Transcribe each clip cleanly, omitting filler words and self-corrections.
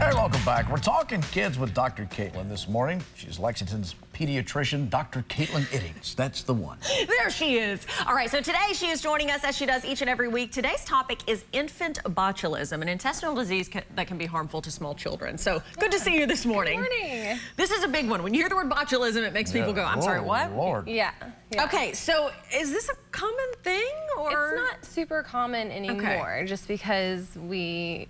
Hey, welcome back. We're talking kids with Dr. Caitlin this morning. She's Lexington's pediatrician, Dr. Caitlin Iddings. That's the one. There she is. All right, so today she is joining us as she does each and every week. Today's topic is infant botulism, an intestinal disease that can be harmful to small children. So good to see you this morning. Good morning. This is a big one. When you hear the word botulism, it makes people go, I'm sorry, what? Lord. Yeah. Okay, so is this a common thing, or? It's not super common anymore, just because we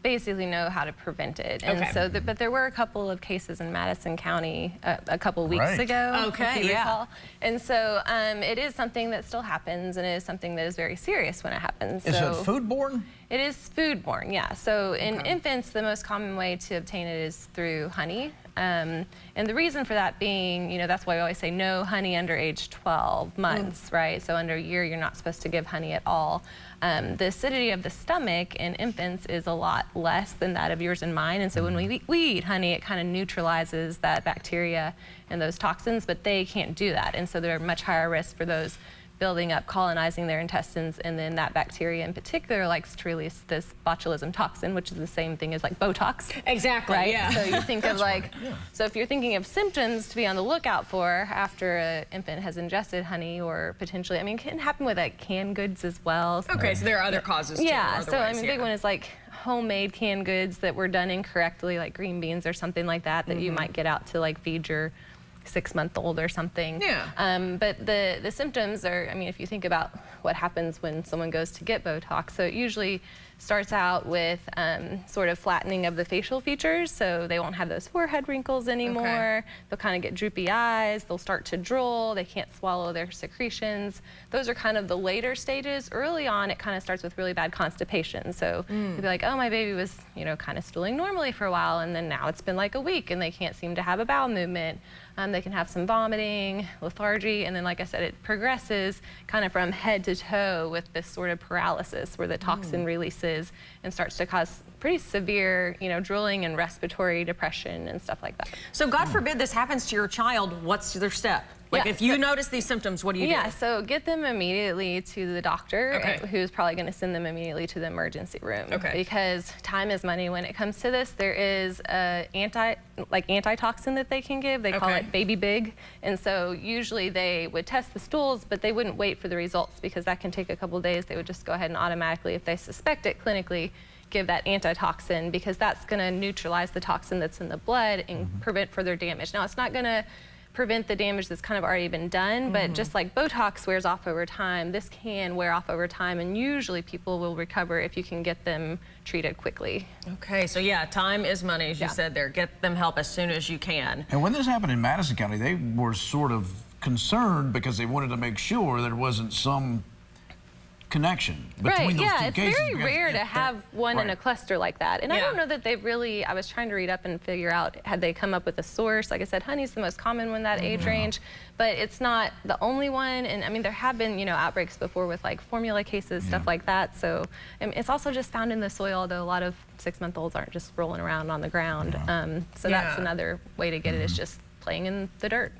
basically know how to prevent it. And so, but there were a couple of cases in Madison County a couple weeks ago. Okay, yeah. And so it is something that still happens, and it is something that is very serious when it happens. Is it foodborne? It is foodborne, yeah. So in infants, the most common way to obtain it is through honey. And the reason for that being, you know, that's why we always say no honey under age 12 months, right? So under a year, you're not supposed to give honey at all. The acidity of the stomach in infants is a lot less than that of yours and mine. And so when we eat honey, it kind of neutralizes that bacteria and those toxins, but they can't do that. And so they're much higher risk for those building up, colonizing their intestines, and then that bacteria in particular likes to release this botulism toxin, which is the same thing as like Botox. Exactly, right? yeah. So you think of like, so if you're thinking of symptoms to be on the lookout for after an infant has ingested honey, or potentially, I mean, it can happen with like canned goods as well. Okay, so there are other causes too. Yeah, so I mean, big one is like homemade canned goods that were done incorrectly, like green beans or something like that, that you might get out to like feed your 6-month-old or something. Yeah. But the symptoms are, I mean, if you think about what happens when someone goes to get Botox, so it usually starts out with sort of flattening of the facial features, so they won't have those forehead wrinkles anymore. They'll kind of get droopy eyes, they'll start to drool, they can't swallow their secretions. Those are kind of the later stages. Early on, it kind of starts with really bad constipation. So you'll be like, oh, my baby was, you know, kind of stooling normally for a while, and then now it's been like a week and they can't seem to have a bowel movement. They can have some vomiting, lethargy, and then, like I said, it progresses kind of from head to toe with this sort of paralysis where the toxin releases and starts to cause pretty severe, you know, drooling and respiratory depression and stuff like that. So God forbid this happens to your child, what's their step? Like if you notice these symptoms, what do you do? Yeah, so get them immediately to the doctor, who's probably going to send them immediately to the emergency room. Because time is money when it comes to this. There is a antitoxin that they can give. They call it Baby Big. And so usually they would test the stools, but they wouldn't wait for the results because that can take a couple of days. They would just go ahead and automatically, if they suspect it clinically, give that antitoxin, because that's going to neutralize the toxin that's in the blood and prevent further damage. Now, it's not going to prevent the damage that's kind of already been done, but just like Botox wears off over time, this can wear off over time, and usually people will recover if you can get them treated quickly. Okay, so yeah, time is money, as you said there. Get them help as soon as you can. And when this happened in Madison County, they were sort of concerned because they wanted to make sure there wasn't some connection between those two cases. It's very rare to have one in a cluster like that. And I don't know that they've really, I was trying to read up and figure out, had they come up with a source? Like I said, honey's the most common one, that age range, but it's not the only one. And I mean, there have been, you know, outbreaks before with like formula cases, stuff like that. So it's also just found in the soil, although a lot of 6-month-olds aren't just rolling around on the ground. So that's another way to get it, is just playing in the dirt.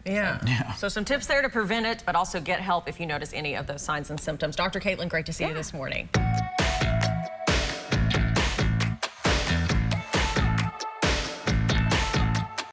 So some tips there to prevent it, but also get help if you notice any of those signs and symptoms. Dr. Caitlin, great to see you this morning.